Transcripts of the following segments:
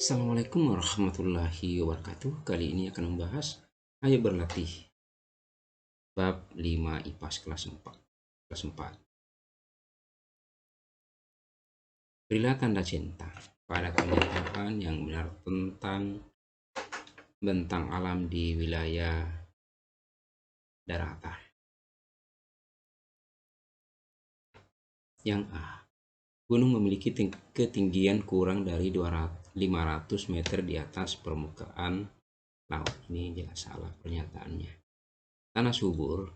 Assalamualaikum warahmatullahi wabarakatuh. Kali ini akan membahas ayo berlatih bab 5 IPAS kelas 4. Berilah tanda cinta pada kenyataan yang benar tentang bentang alam di wilayah daratan. Yang A. Gunung memiliki ketinggian kurang dari 500 meter di atas permukaan laut. Ini jelas salah pernyataannya. Tanah subur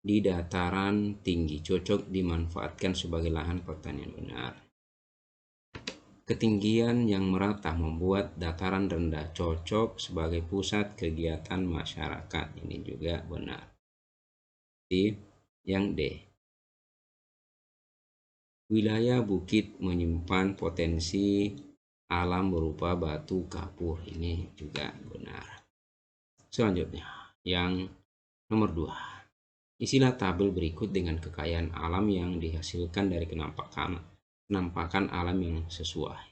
di dataran tinggi cocok dimanfaatkan sebagai lahan pertanian. Benar. Ketinggian yang merata membuat dataran rendah cocok sebagai pusat kegiatan masyarakat. Ini juga benar. Yang D. Wilayah bukit menyimpan potensi alam berupa batu kapur. Ini juga benar. Selanjutnya, yang nomor 2. Isilah tabel berikut dengan kekayaan alam yang dihasilkan dari penampakan alam yang sesuai.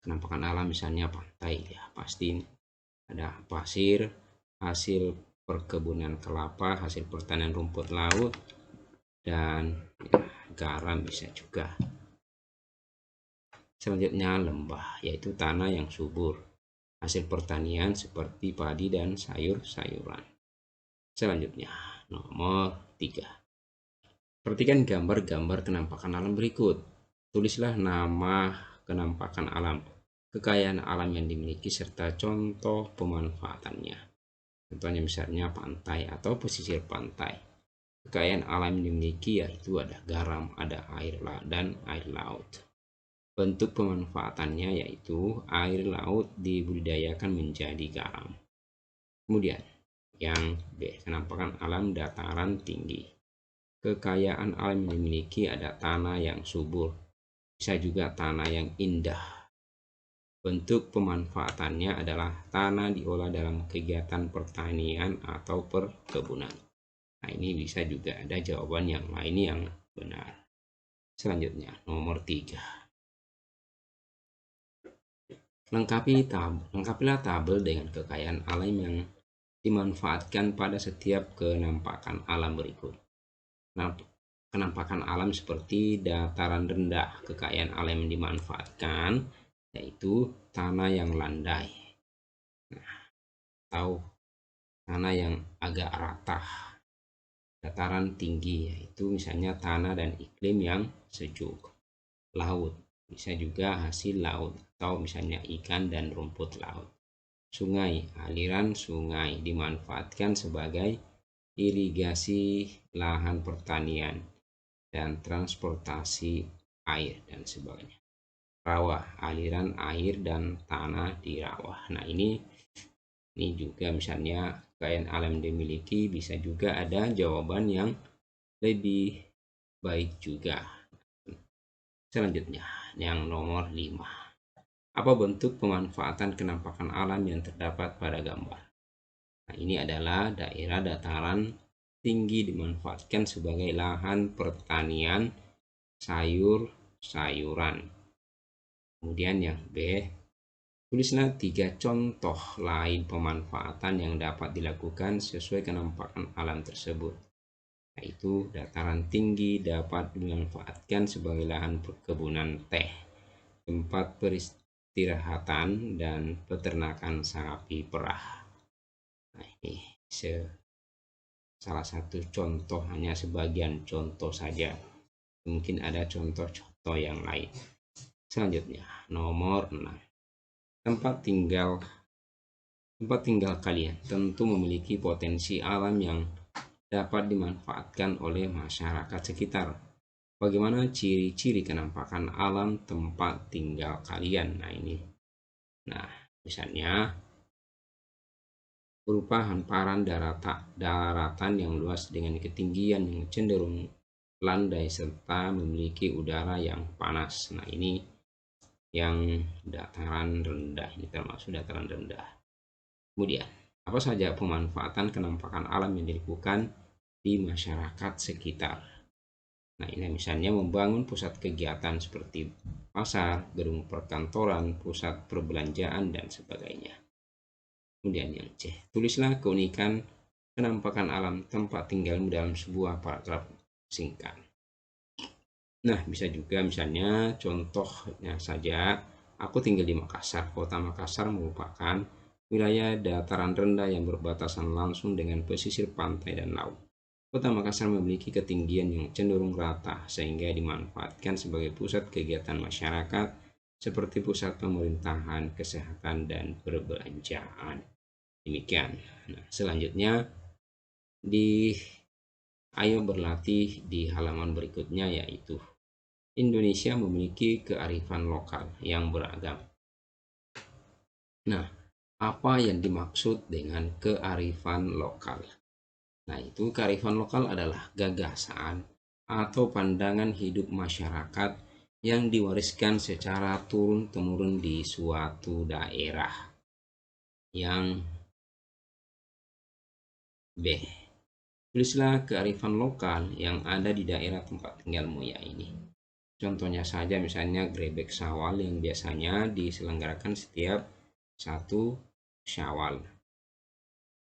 Penampakan alam misalnya pantai, ya pasti ada pasir, hasil perkebunan kelapa, hasil pertanian rumput laut, dan garam bisa juga. Selanjutnya lembah, yaitu tanah yang subur, hasil pertanian seperti padi dan sayur-sayuran. Selanjutnya nomor 3. Perhatikan gambar-gambar kenampakan alam berikut. Tulislah nama kenampakan alam, kekayaan alam yang dimiliki, serta contoh pemanfaatannya. Contohnya misalnya pantai atau pesisir pantai. Kekayaan alam yang dimiliki yaitu ada garam, ada air dan air laut. Bentuk pemanfaatannya yaitu air laut dibudidayakan menjadi garam. Kemudian yang B, kenampakan alam dataran tinggi. Kekayaan alam yang dimiliki ada tanah yang subur, bisa juga tanah yang indah. Bentuk pemanfaatannya adalah tanah diolah dalam kegiatan pertanian atau perkebunan. Nah, ini bisa juga ada jawaban yang lain yang benar. Selanjutnya, nomor 3. Lengkapilah tabel dengan kekayaan alam yang dimanfaatkan pada setiap kenampakan alam berikut. Nah, kenampakan alam seperti dataran rendah, kekayaan alam yang dimanfaatkan yaitu tanah yang landai, atau tanah yang agak rata. Dataran tinggi yaitu misalnya tanah dan iklim yang sejuk. Laut bisa juga hasil laut atau misalnya ikan dan rumput laut. Sungai, aliran sungai dimanfaatkan sebagai irigasi lahan pertanian dan transportasi air dan sebagainya. Rawa, aliran air dan tanah di rawa. Nah, ini juga misalnya kekayaan alam yang dimiliki, bisa juga ada jawaban yang lebih baik juga. Selanjutnya, yang nomor 5. Apa bentuk pemanfaatan kenampakan alam yang terdapat pada gambar? Nah, ini adalah daerah dataran tinggi dimanfaatkan sebagai lahan pertanian sayur-sayuran. Kemudian yang B, tulislah 3 contoh lain pemanfaatan yang dapat dilakukan sesuai kenampakan alam tersebut. Yaitu dataran tinggi dapat dimanfaatkan sebagai lahan perkebunan teh, tempat peristirahatan dan peternakan sapi perah. Nah, ini salah satu contoh, hanya sebagian contoh saja. Mungkin ada contoh-contoh yang lain. Selanjutnya, nomor 6. Tempat tinggal kalian tentu memiliki potensi alam yang dapat dimanfaatkan oleh masyarakat sekitar. Bagaimana ciri-ciri kenampakan alam tempat tinggal kalian? Nah, ini. Nah, misalnya berupa hamparan daratan yang luas dengan ketinggian yang cenderung landai serta memiliki udara yang panas. Nah, ini yang dataran rendah, ini termasuk dataran rendah. Kemudian, apa saja pemanfaatan kenampakan alam yang dilakukan di masyarakat sekitar? Nah, ini misalnya membangun pusat kegiatan seperti pasar, gedung perkantoran, pusat perbelanjaan, dan sebagainya. Kemudian yang C, tulislah keunikan penampakan alam tempat tinggalmu dalam sebuah paragraf singkat. Nah, bisa juga misalnya contohnya saja, aku tinggal di Makassar. Kota Makassar merupakan wilayah dataran rendah yang berbatasan langsung dengan pesisir pantai dan laut. Kota Makassar memiliki ketinggian yang cenderung rata sehingga dimanfaatkan sebagai pusat kegiatan masyarakat seperti pusat pemerintahan, kesehatan, dan perbelanjaan. Demikian. Nah, selanjutnya ayo berlatih di halaman berikutnya, yaitu Indonesia memiliki kearifan lokal yang beragam. Nah, apa yang dimaksud dengan kearifan lokal? Nah, itu kearifan lokal adalah gagasan atau pandangan hidup masyarakat yang diwariskan secara turun-temurun di suatu daerah. Yang B, tulislah kearifan lokal yang ada di daerah tempat tinggalmu ya ini. Contohnya saja misalnya grebek Syawal yang biasanya diselenggarakan setiap 1 Syawal.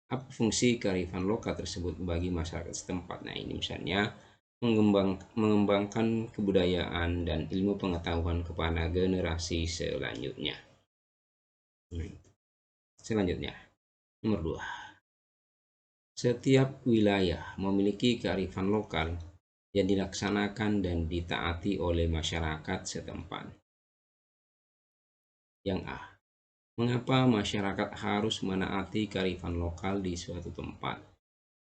Apa fungsi kearifan lokal tersebut bagi masyarakat setempat? Nah, ini misalnya mengembangkan kebudayaan dan ilmu pengetahuan kepada generasi selanjutnya. Selanjutnya, nomor 2. Setiap wilayah memiliki kearifan lokal yang dilaksanakan dan ditaati oleh masyarakat setempat. Yang A, mengapa masyarakat harus menaati kearifan lokal di suatu tempat?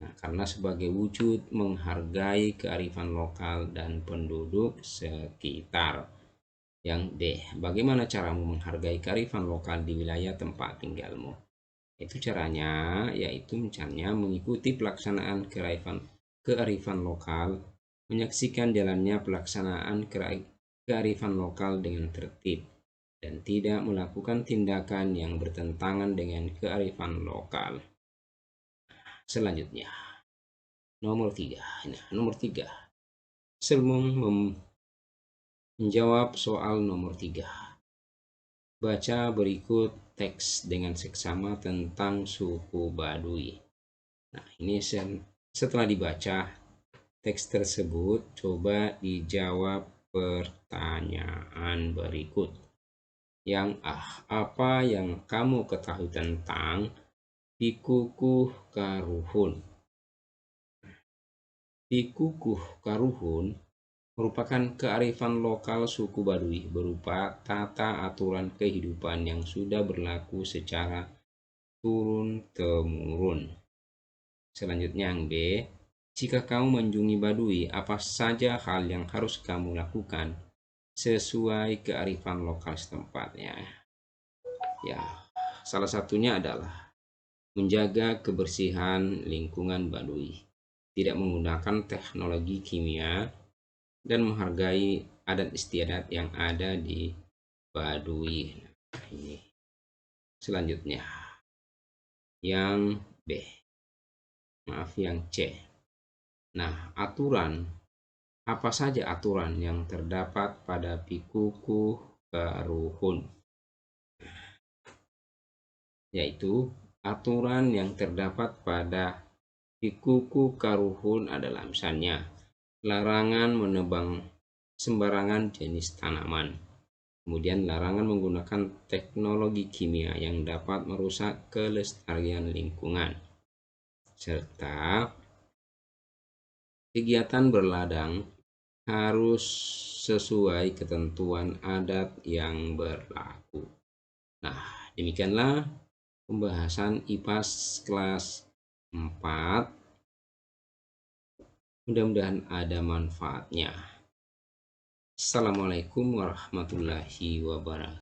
Nah, karena sebagai wujud menghargai kearifan lokal dan penduduk sekitar. Yang D, bagaimana caramu menghargai kearifan lokal di wilayah tempat tinggalmu? Itu caranya, yaitu misalnya mengikuti pelaksanaan kearifan lokal, menyaksikan jalannya pelaksanaan kearifan lokal dengan tertib, dan tidak melakukan tindakan yang bertentangan dengan kearifan lokal. Selanjutnya, nomor 3. Nah, nomor 3. Sebelum menjawab soal nomor 3, baca berikut teks dengan seksama tentang suku Baduy. Nah, ini setelah dibaca teks tersebut, coba dijawab pertanyaan berikut. Yang A, apa yang kamu ketahui tentang Pikukuh Karuhun? Pikukuh Karuhun merupakan kearifan lokal suku Baduy berupa tata aturan kehidupan yang sudah berlaku secara turun-temurun. Selanjutnya yang B, jika kamu mengunjungi Baduy, apa saja hal yang harus kamu lakukan sesuai kearifan lokal setempatnya? Ya, salah satunya adalah menjaga kebersihan lingkungan Baduy, tidak menggunakan teknologi kimia, dan menghargai adat istiadat yang ada di Baduy. Nah, ini selanjutnya yang B, maaf yang C. Nah, apa saja aturan yang terdapat pada Pikukuh Karuhun? Yaitu aturan yang terdapat pada Pikukuh Karuhun adalah misalnya larangan menebang sembarangan jenis tanaman, kemudian larangan menggunakan teknologi kimia yang dapat merusak kelestarian lingkungan, serta kegiatan berladang harus sesuai ketentuan adat yang berlaku. Nah, demikianlah pembahasan IPAS kelas 4. Mudah-mudahan ada manfaatnya. Assalamualaikum warahmatullahi wabarakatuh.